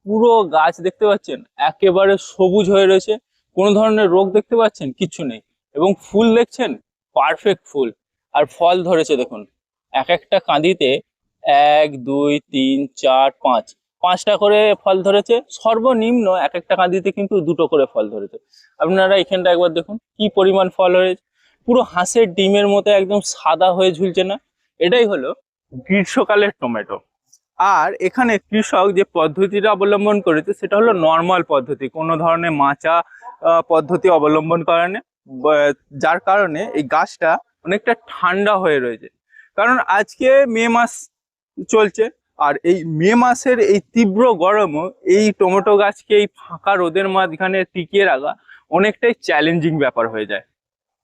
পুরো গাছ দেখতে পাচ্ছেন একেবারে সবুজ হয়ে রয়েছে, কোনো ধরনের রোগ দেখতে পাচ্ছেন কিচ্ছু নেই। এবং ফুল দেখছেন পারফেক্ট ফুল। আর ফল ধরেছে দেখুন, এক একটা কাঁদিতে 1 2 3 4 5 5টা করে ফল ধরেছে, সর্বনিম্ন এক একটা কাঁদিতে কিন্তু 2টো করে ফল ধরেছে। আপনারা এখানটা একবার দেখুন কি পরিমাণ ফল হয়েছে, পুরো হাঁসের ডিমের মতো একদম সাদা হয়ে ঝুলছে না। এটাই হলো গ্রীষ্মকালের টমেটো। আর এখানে কৃষক যে পদ্ধতিটা অবলম্বন করেছে সেটা হলো নর্মাল পদ্ধতি, কোনো ধরনের মাচা পদ্ধতি অবলম্বন করেনি, যার কারণে এই গাছটা অনেকটা ঠান্ডা হয়ে রয়েছে। কারণ আজকে মে মাস চলছে, আর এই মে মাসের এই তীব্র গরমও এই টমেটো গাছকে এই ফাঁকা রোদের মাঝখানে টিকিয়ে রাখা অনেকটাই চ্যালেঞ্জিং ব্যাপার হয়ে যায়।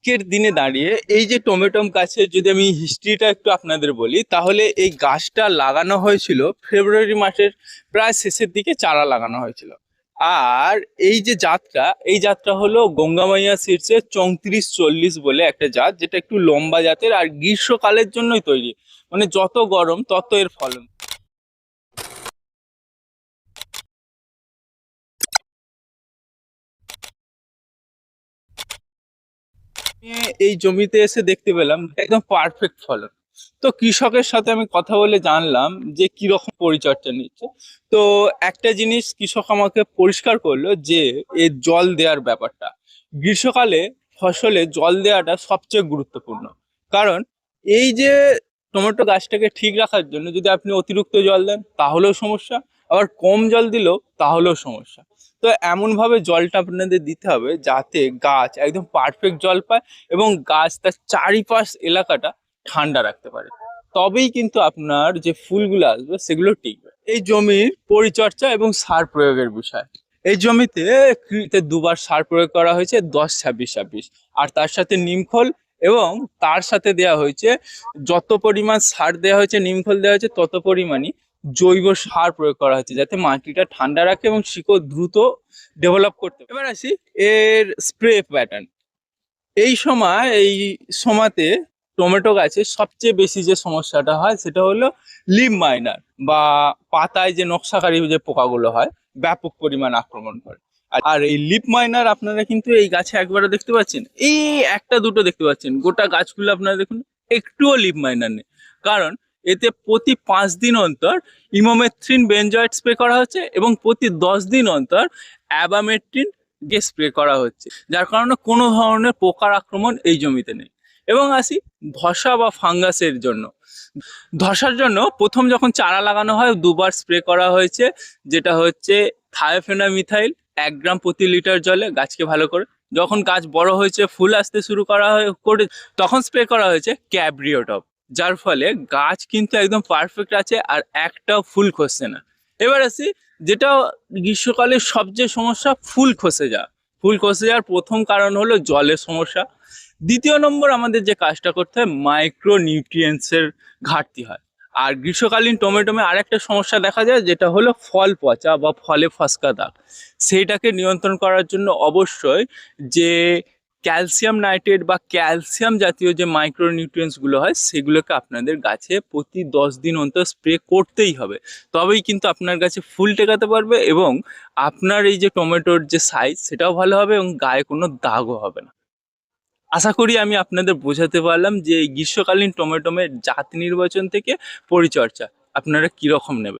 আজকের দিনে দাঁড়িয়ে এই যে টমেটো গাছের যদি আমি হিস্ট্রিটা একটু আপনাদের বলি, তাহলে এই গাছটা লাগানো হয়েছিল ফেব্রুয়ারি মাসের প্রায় শেষের দিকে চারা লাগানো হয়েছিল। আর এই যে জাতটা, এই জাতটা হলো গঙ্গামাইয়া সিডসের 3440 বলে একটা জাত, যেটা একটু লম্বা জাতের আর গ্রীষ্মকালের জন্যই তৈরি, মানে যত গরম তত এর ফলন। এই জমিতে এসে দেখতে পেলাম একদম পারফেক্ট ফলন। তো কৃষকের সাথে আমি কথা বলে জানলাম যে কি রকম পরিচর্যা নিচ্ছে। তো একটা জিনিস কৃষক আমাকে পরিষ্কার করলো যে এর জল দেওয়ার ব্যাপারটা, গ্রীষ্মকালে ফসলে জল দেওয়াটা সবচেয়ে গুরুত্বপূর্ণ। কারণ এই যে টমেটো গাছটাকে ঠিক রাখার জন্য যদি আপনি অতিরিক্ত জল দেন তাহলেও সমস্যা, আবার কম জল দিলেও তাহলেও সমস্যা। তো এমন ভাবে জলটা আপনাদের দিতে হবে যাতে গাছ একদম পারফেক্ট জল পায় এবং গাছ তার চারিপাশ এলাকাটা ঠান্ডা রাখতে পারে, তবেই কিন্তু আপনার যে ফুলগুলো আসবে সেগুলো টিকবে। এই জমির পরিচর্যা এবং সার প্রয়োগের বিষয়, এই জমিতে 2বার সার প্রয়োগ করা হয়েছে, 10 26 26, আর তার সাথে নিমখোল, এবং তার সাথে দেওয়া হয়েছে যত পরিমাণ সার দেওয়া হয়েছে, নিমখোল দেওয়া হয়েছে, তত পরিমাণই জৈব সার প্রয়োগ করা হচ্ছে যাতে মাটিটা ঠান্ডা রাখে এবং শিকড় দ্রুত ডেভেলপ করতে পারে। এবার আসি এর স্প্রে প্যাটার্ন। এই সময়তে টমেটো গাছে সবচেয়ে বেশি যে সমস্যাটা হয় সেটা হলো লিভ মাইনার, বা পাতায় যে নকশাকারী যে পোকাগুলো হয় ব্যাপক পরিমাণ আক্রমণ করে। আর এই লিপ মাইনার আপনারা কিন্তু এই গাছে একবারে দেখতে পাচ্ছেন, এই একটা দুটো দেখতে পাচ্ছেন, গোটা গাছগুলো আপনারা দেখুন একটুও লিপ মাইনার নেই। কারণ এতে প্রতি 5 দিন অন্তর ইমোমেথ্রিন বেনজয়েড স্প্রে করা হচ্ছে এবং প্রতি 10 দিন অন্তর অ্যাবামেট্রিন কে স্প্রে করা হচ্ছে, যার কারণে কোনো ধরনের পোকার আক্রমণ এই জমিতে নেই। এবং আসি ধসা বা ফাঙ্গাসের জন্য। ধসার জন্য প্রথম যখন চারা লাগানো হয় 2বার স্প্রে করা হয়েছে, যেটা হচ্ছে থায়োফেনামিথাইল 1 গ্রাম প্রতি লিটার জলে গাছকে ভালো করে। যখন গাছ বড় হয়েছে ফুল আসতে শুরু করে তখন স্প্রে করা হয়েছে ক্যাব্রিওটপ, যার ফলে গাছ কিন্তু একদম পারফেক্ট আছে আর একটাও ফুল খসছে না। এবার আসি যেটা গ্রীষ্মকালের সবচেয়ে সমস্যা, ফুল খসে যাওয়া। ফুল খসে যাওয়ার প্রথম কারণ হলো জলের সমস্যা। দ্বিতীয় নম্বর আমাদের যে কাজটা করতে হয়, মাইক্রো নিউট্রিয়েন্টসের ঘাটতি হয়। আর গ্রীষ্মকালীন টমেটোমে আরেকটা সমস্যা দেখা যায় যেটা হলো ফল পচা বা ফলে ফসকা দাগ। সেইটাকে নিয়ন্ত্রণ করার জন্য অবশ্যই যে ক্যালসিয়াম নাইট্রেট বা ক্যালসিয়াম জাতীয় যে মাইক্রো নিউট্রিয়েন্টসগুলো হয় সেগুলোকে আপনাদের গাছে প্রতি 10 দিন অন্তর স্প্রে করতেই হবে, তবেই কিন্তু আপনার গাছে ফুল টেকাতে পারবে এবং আপনার এই যে টমেটোর যে সাইজ সেটাও ভালো হবে এবং গায়ে কোনো দাগও হবে না। আশা করি আমি আপনাদের বোঝাতে পারলাম যে এই গ্রীষ্মকালীন টমেটোমের জাত নির্বাচন থেকে পরিচর্যা আপনারা কিরকম নেবেন।